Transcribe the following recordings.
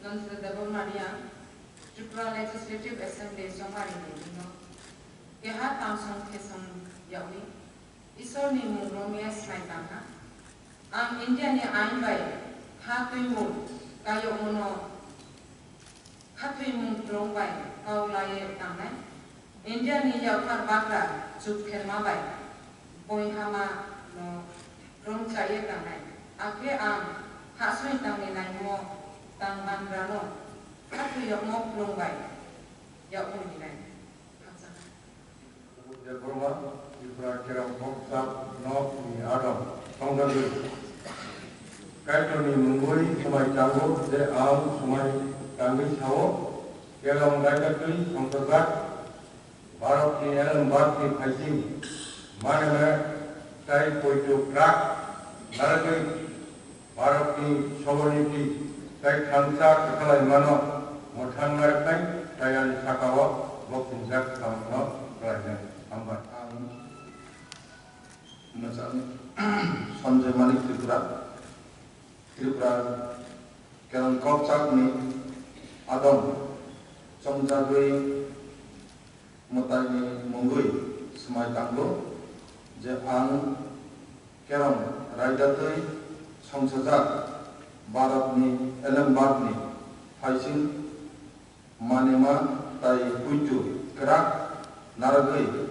Considerable Maria, Tripura Legislative Assembly Somari Dino, Keha Tamsong Kesong Yawi, Isoni Muromia Snaitanga, India ni Ain Bay, Hatuimu, Kayo Uno, Hatuimu Drombai, Kaulaye Tangay, India ni Yaukar Bakra, Chukherma Bay, Boyhama no Dromchaye Tangay, Ake Hasui Tangi Naimo. Tang Mandrano, Hatu Yamok Longbai, Yakun Dinai. The Burma, Tripura Keram Poksa, North, Adam, Tongalu. Kaitoni Mungui, Sumai Tango, the Arm, Sumai Tangi Sao, Keram Gaitaki, Tongagat, Barok ni Alam Barki Paising, Manama, Tai Poito Crack, Naraki, Barok ni Sovereignty. Kai Kansa Kakalai Mano, Motangar Kai, Kayan Sakawa, Bokin Jack Samno, Rajan, Ambat. Macam Sanjay Manik Tripura, Keran Kopchak ni Adam, Somjagui, Mutani Mungui, Semai Tango, Je Ang, Keran Raidatui, Songsajak. Baratni, Elambatni, Haising, Manema, Tai Puju, Kerak, Naragui,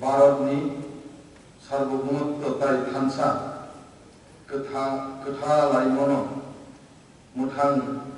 Baratni, Sarbogumut, Tai Tansa, Ketha Laimono, Mutang,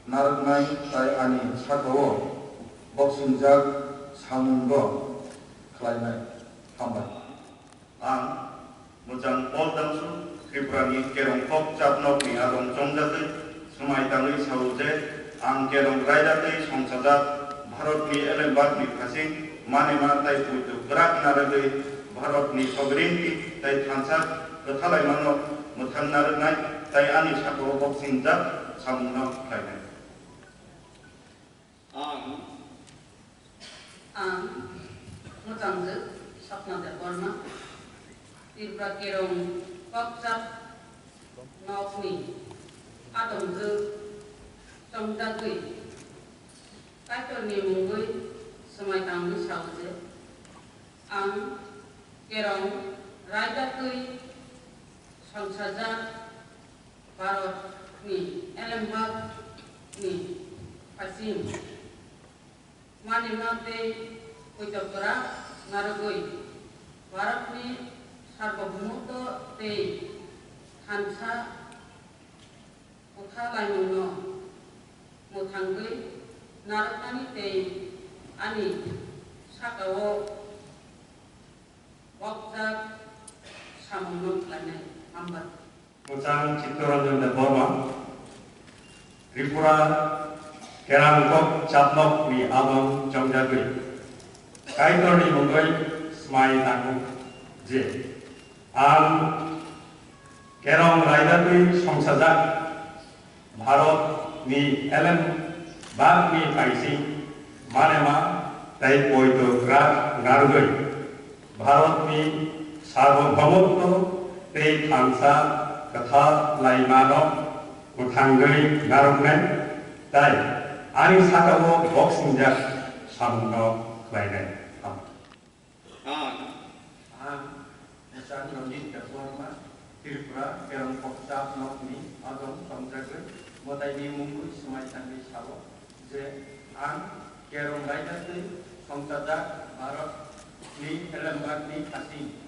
Naragnai, Tai Ani, Sakawo, Boxing Jag, Samungo, Klainai, Hambai. Mujang Oldamsu. Tripurani Kerong Kok Japnok ni Adong Jongjatui, Sumai Tangi Sauje, Ang Kerong Raidati, Songsajat, Bharot ni Elenbat ni Khasing, Manema Tai Putu Gerak Naragui, Bharot ni Sovereignty, Tai Thansat, Kethalai Mano, Mutan Naragnai, Tai Ani Sakoro Boxing Jak, Samungno Klainai. Mujang Sapna de Burma, Tripura Kerong Kopchak Nokni Adam Somjagui Kaitoni Mungui Semai Tangi Sauje Ang Kerong Raidatui Songsajat Barot ni Elembak ni Pasim Manimate Kuitokura Naragui Barot ni Sarbogumuto te Hansa Uthalaimuno Mutangui Naratani te Ani Sakawo Wokjak Samunok Lanai Ambat. Mujang Chittoranjan de Burma, Tripura Keram Kok Japnok ni Adong Jongjatui, Kaitoni Mungui Semai Tango, Je. Kerong Raidatui Songsajak, Bharot ni Elenbat ni Paising, Manema Tai Poito Gerak Naragui, Bharot ni Sarbogumut, Tai Thansa, Ketha Laimano, Mutangui Naragnai, Tai Ani Sakawo Boxing Jak, Samungno Klainai. San Nondit Burma, Tripura, Keram Poksa, Nokni, Adam, Somjagui, Motai Mungui, Semai Tangi Sao, Je Ang, Keram Raidati, Songsajak, Barot ni Elambat ni Khasing,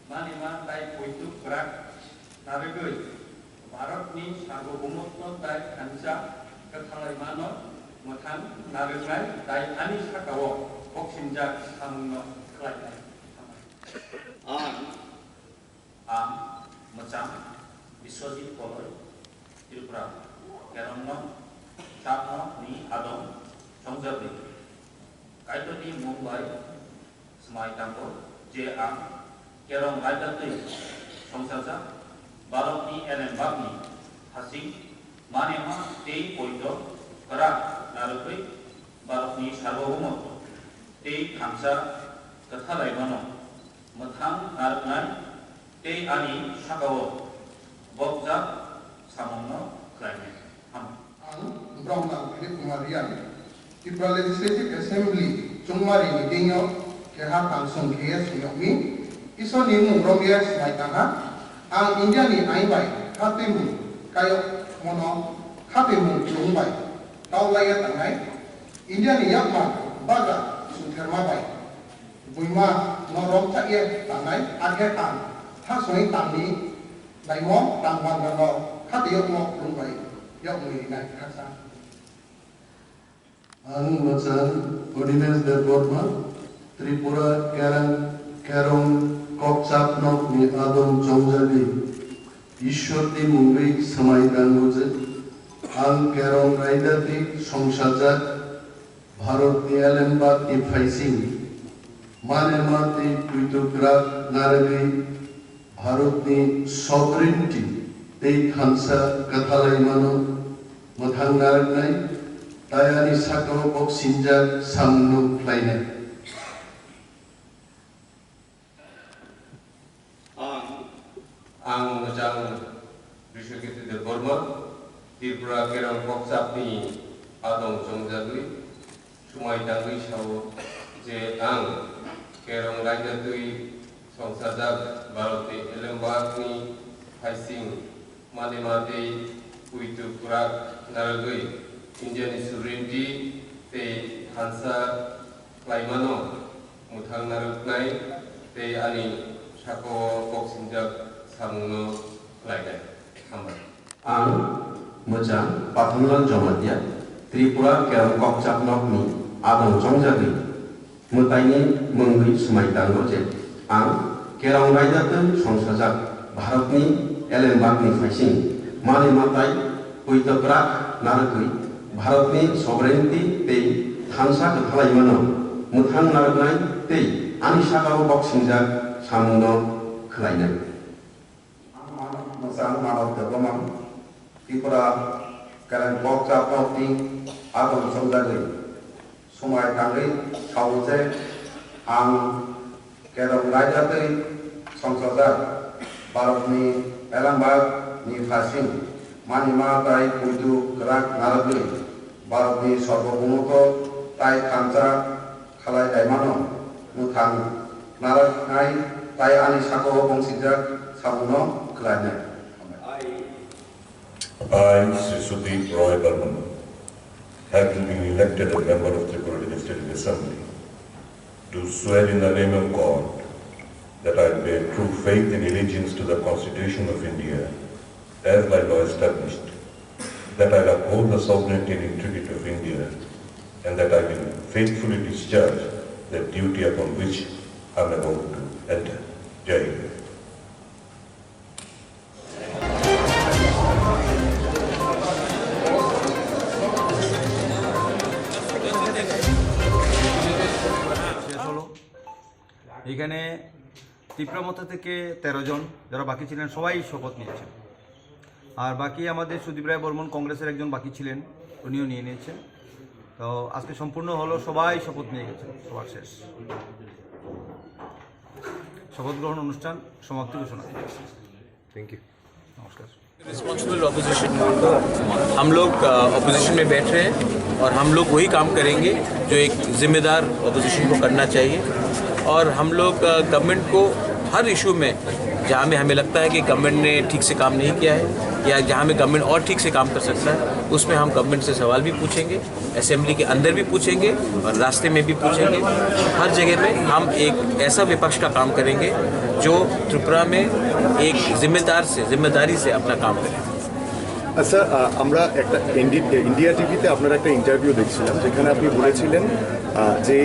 Manema Tai Puitu Gerak, Naragui, Barot ni Sarbogumut Tai Hansa, Kethalai Mano, Mutan Naragnai, Tai Ani Sakawo, Boxing Jak, Samungno, Klainai. Macam Biswajit Poloi, Tripura, Kerongno, Chapno ni Adong, Songjatui, Kaitoni Mumbai, Semai Tango, Je Ang, Kerong Raidatui, Songsajat, Barok ni Elenbat ni Khasing, Manema Tei Poito, Gerak Naragui, Barok ni Sarbogumut, Tei Thansa, Kethalai Mano, Mutang Naragnai, Tei Ani Sakawo, Bokjak Samungno Klainai. Brahma Philip Kumarian, Tripura Legislative Assembly, Chungmari Nidinyo, Keha Tangsung Kaya Suyomi, Iso Nimu Romia Smaitanga, Ang India ni Aibai, Katemu, Kayo Mono, Katemu Chungbai, Taulaya Tangai, India ni Yakma, Baga, Suthermabai, Buima, Norom Taye Tangai, Aketan, Tasui Tani, Laimo, Tangwangano, Katayokmo Lumbai, Yokmi Nai Kasa. Ang Macan, Ordinance de Borma, Tripura, Kerong, Kokchap Nok ni Adom Jongjali, Ishwati Mungri Samai Danguze, Ang Kerong Raidati Songsajak, Bharat ni Alembat ni Phaising, Manemati Puitugrak Naragi, Bharat ni Sovereignty, Tei Khansa Kathalai Mano, Mathang Naragnai, Tayani Sakao Bok Sinjak Samnu Plaine. Ang Majang Bishokiti de Burma, Tripura Kerang Kokchap ni Adong Jongjagui, Sumai Dangui Shao, Je Ang Kerang Raijatui, Songsajak Bharati Elembak ni Phaising, Manemati Puitu Kurak Naragui, Indian sovereignty, te Hansa Klaimano, Muthang Narugnai, te Ani Shako Boksinjak Samuno Klaidai. Ang Mojang Pathanlan Jomatia, Tripura Kerang Kokchap Nokni, Adong Jongjagui, Mutaini Mungwi Sumaitan Roje, Ang Kerang Raidatan Songsajak, Bharatni Elembakni Phaising, Mani Matai, Puitaprak Naragui, Bharatni sovereignty tei Hansa Kathalai Mano, Muthang Naragnai tei Ani Sakao Bok Singjak Samuno Khlainai. Masang Manok Development, Tripura Kerang Kokchap Nokni Adom Jongjagui, Sumai Tangri Sauze, Ang Kerong Raijatui Songsajak, Bharatni Elembak ni Phaising, Mani Matai Puitu Kurak Naragui, Bharatni Sarvabhaumoto Tai Khansa Khalai Daimano, Muthang Naragnai Tai Ani Sakao Bongsinjak Samuno Khlainai. I, Sri Sudeep Roy Burman, having been elected a member of Tripura Legislative Assembly, do swear in the name of God that I will bear true faith and allegiance to the Constitution of India as by law established, that I will uphold the sovereignty and integrity of India, and that I will faithfully discharge the duty upon which I am about to enter. Jai Hind. এখানে ত্রিপুরা মথা থেকে 13 জন যারা বাকি ছিলেন সবাই শপথ নিয়েছেন, আর বাকি আমাদের সুদীপ রায় বর্মন কংগ্রেসের একজন বাকি ছিলেন, উনিও নিয়ে নিয়েছেন। তো আজকে সম্পূর্ণ হলো, সবাই শপথ নিয়ে গেছেন, সবার শেষ শপথ গ্রহণ অনুষ্ঠান সমাপ্তি ঘোষণা। থ্যাংক ইউ, নমস্কার। रिस्पॉन्सिबल ऑपोजिशन, हम लोग ऑपोजिशन में बैठ रहे हैं और हम लोग वही काम करेंगे जो एक जिम्मेदार ऑपोजिशन को करना चाहिए, और हम लोग गवर्नमेंट को हर इशू में जहाँ में हमें लगता है कि गवर्नमेंट ने ठीक से काम नहीं किया है या जहाँ में गवर्नमेंट और ठीक से काम कर सकता है, उसमें हम गवर्नमेंट से सवाल भी पूछेंगे, असेंबली के अंदर भी पूछेंगे और रास्ते में भी पूछेंगे। हर जगह में हम एक ऐसा विपक्ष का काम करेंगे जो त्रिपुरा में एक जिम्मेदारी से अपना काम करें। আচ্ছা, আমরা একটা ইন্ডিয়া টিভিতে আপনার একটা ইন্টারভিউ দেখছিলাম, যেখানে আপনি বলেছিলেন যে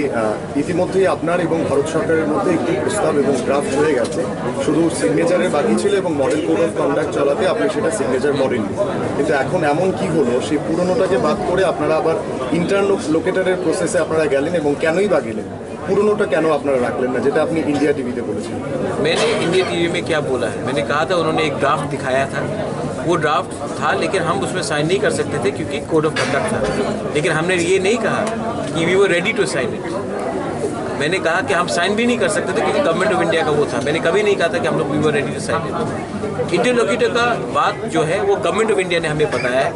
ইতিমধ্যেই আপনার এবং ভারত সরকারের মধ্যে একটি প্রস্তাব এবং ড্রাফট হয়ে গেছে, শুধু সিগনেচারের বাকি ছিল এবং মডেল কোড অফ কন্ডাক্ট চালাতে আপনি সেটা সিগনেচার করেননি। কিন্তু এখন এমন কি হলো, সেই পুরনোটাকে বাদ করে আপনারা আবার ইন্টারলোকেটারের প্রসেসে আপনারা গেলেন, এবং কেনই বা গেলেন? পুরনোটা কেন আপনারা রাখলেন না, যেটা আপনি इंडिया टीवी पे बोलेছেন? मैंने इंडिया टीवी में क्या बोला है, मैंने कहा था उन्होंने एक ड्राफ्ट दिखाया था, वो ड्राफ्ट था लेकिन हम उसमें साइन नहीं कर सकते थे क्योंकि कोड ऑफ कंडक्ट था, लेकिन हमने ये नहीं कहा कि we were ready to sign it. मैंने कहा कि हम साइन भी नहीं कर सकते थे क्योंकि गवर्नमेंट ऑफ इंडिया का वो था। मैंने कभी नहीं कहा था कि हम लोग we were ready to sign. Interlocutor का बात जो है वो गवर्नमेंट ऑफ इंडिया ने हमें बताया है।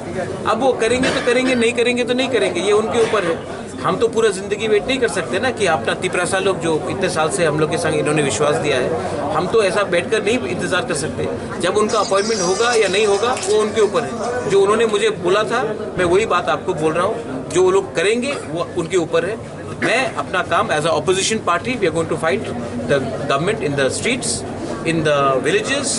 अब वो करेंगे तो करेंगे, नहीं करेंगे तो नहीं करेंगे, ये उनके ऊपर है। हम तो पूरा ज़िंदगी वेट नहीं कर सकते ना कि अपना तिपरासा लोग जो इतने साल से हम लोग के संग इन्होंने विश्वास दिया है, हम तो ऐसा बैठकर नहीं इंतज़ार कर सकते। जब उनका अपॉइंटमेंट होगा या नहीं होगा वो उनके ऊपर है। जो उन्होंने मुझे बोला था मैं वही बात आपको बोल रहा हूँ, जो वो लोग करेंगे वो उनके ऊपर है। मैं अपना काम as a opposition party we are going to fight the government in the streets, in the villages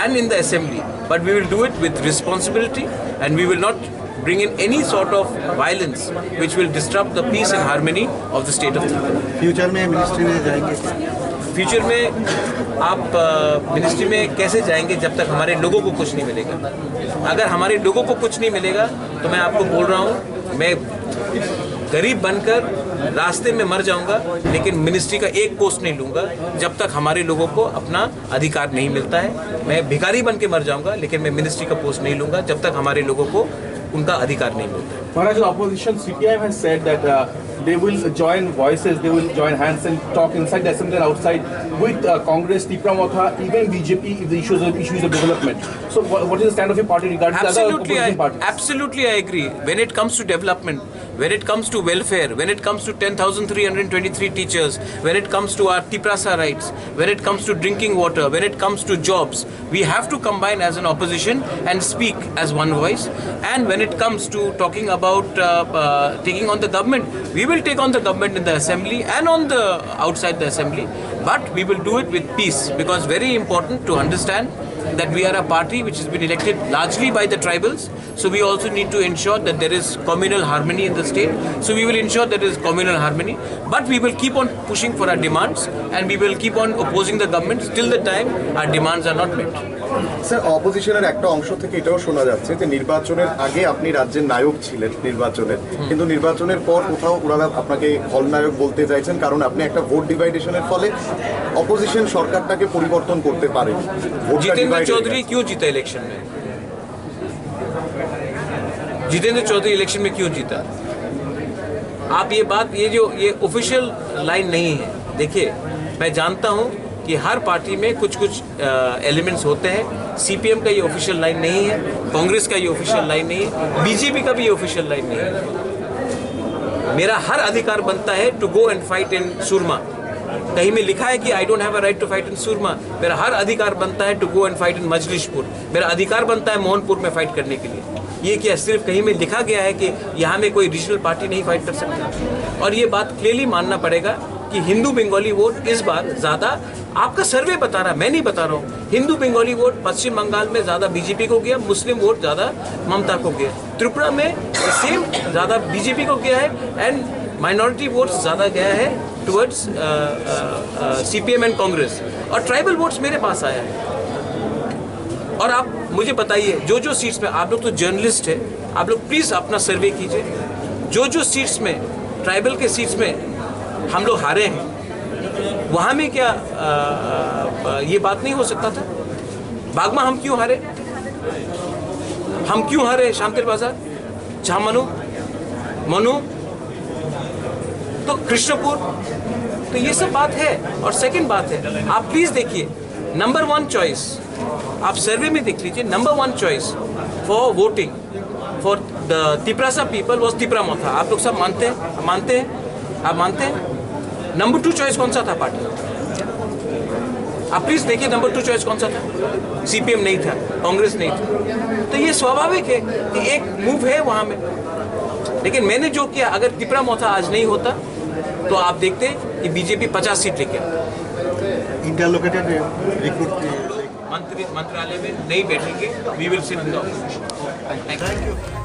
and in the assembly, but we will do it with responsibility and we will not bring in any sort of violence which will disrupt the peace and harmony of the state of Tripura. Future में ministry में जाएंगे? Future में आप ministry में कैसे जाएंगे जब तक हमारे लोगों को कुछ नहीं मिलेगा? अगर हमारे लोगों को कुछ नहीं मिलेगा तो मैं आपको बोल रहा हूँ मैं गरीब बनकर रास्ते में मर जाऊंगा, लेकिन मिनिस्ट्री का एक पोस्ट नहीं लूंगा जब तक हमारे लोगों को अपना अधिकार नहीं मिलता है। मैं भिखारी बन के मर जाऊंगा, लेकिन मैं मिनिस्ट्री का पोस्ट नहीं लूंगा जब तक हमारे लोगों को उनका अधिकार नहीं मिलता है। Maharaj, the opposition CPIM has said that they will join voices, they will join hands and talk inside the assembly and outside with Congress, Tripura Motha, even BJP if the issues of development. So what is the stand of your party regarding the other opposition parties? Absolutely, I agree. When it comes to development, when it comes to welfare, when it comes to 10,323 teachers, when it comes to our Tiprasa rights, when it comes to drinking water, when it comes to jobs, we have to combine as an opposition and speak as one voice. And when it comes to talking about taking on the government, we will take on the government in the assembly and on the outside the assembly, but we will do it with peace, because very important to understand that we are a party which has been elected largely by the tribals, so we also need to ensure that there is communal harmony in the state. So we will ensure that there is communal harmony, but we will keep on pushing for our demands and we will keep on opposing the government till the time our demands are not met. Sir, অপোজিশনের একটা অংশ থেকে এটাও শোনা যাচ্ছে যে নির্বাচনের আগে আপনি রাজ্যের নায়ক ছিলেন নির্বাচনের, কিন্তু নির্বাচনের পর কোথাও ওনারা আপনাকে খলনায়ক বলতে চাইছেন, কারণ আপনি একটা ভোট ডিভাইডেশনের ফলে অপোজিশন সরকারটাকে পরিবর্তন করতে পারেন। जितेंद्र चौधरी क्यों जीता इलेक्शन में? जितेंद्र चौधरी इलेक्शन में क्यों जीता? आप ये बात, ये ऑफिशियल लाइन नहीं है। देखिए, मैं जानता हूँ कि हर पार्टी में कुछ एलिमेंट्स होते हैं। सीपीएम का ये ऑफिशियल लाइन नहीं है, कांग्रेस का ये ऑफिशियल लाइन नहीं है, बीजेपी का भी ये ऑफिशियल लाइन नहीं है। मेरा हर अधिकार बनता है to go and fight in Surma. कहीं में लिखा है कि I don't have a right to fight in Surma. मेरा हर अधिकार बनता है to go and fight in Majlishpur. मेरा अधिकार बनता है मोहनपुर में फाइट करने के लिए। ये क्या सिर्फ कहीं में लिखा गया है कि यहाँ में कोई रीजनल पार्टी नहीं फाइट कर सकती? और ये बात क्लियरली मानना पड़ेगा कि हिंदू बंगाली वोट इस बार ज़्यादा, आपका सर्वे बता रहा, मैं नहीं बता रहा हूँ, हिंदू बंगाली वोट पश्चिम बंगाल में ज़्यादा बीजेपी को गया, मुस्लिम वोट ज़्यादा ममता को गया। त्रिपुरा में सेम ज़्यादा बीजेपी को गया है एंड माइनॉरिटी वोट्स ज़्यादा गया है टुवर्ड्स सीपीएम एंड कांग्रेस, और ट्राइबल वोट्स मेरे पास आया है। और आप मुझे बताइए, जो सीट्स में, आप लोग तो जर्नलिस्ट है, आप लोग प्लीज़ अपना सर्वे कीजिए, जो सीट्स में, ट्राइबल के सीट्स में हम लोग हारे हैं, वहाँ में क्या ये बात नहीं हो सकता था? बागमा हम क्यों हारे? हम क्यों हारे शांतिर बाजार, झामनू, मनु, तो कृष्णपुर? तो ये सब बात है। और सेकंड बात है, आप प्लीज देखिए, नंबर 1 चॉइस आप सर्वे में देख लीजिए, number 1 choice for voting for the Tiprasa people was Tipra Motha. आप लोग सब मानते हैं? आप मानते हैं? नंबर 2 चॉइस कौन सा था पार्टी? आप प्लीज देखिए, नंबर 2 चॉइस कौन सा था? सीपीएम नहीं था, कांग्रेस नहीं था। तो ये स्वाभाविक है कि एक मूव है वहां में। लेकिन मैंने जो किया, अगर तिपरा मोथा आज नहीं होता तो आप देखते कि बीजेपी 50 सीट लेके इंटरलोकेटेड मंत्रालय में नहीं बैठेंगे। We will sit in the office. Thank you.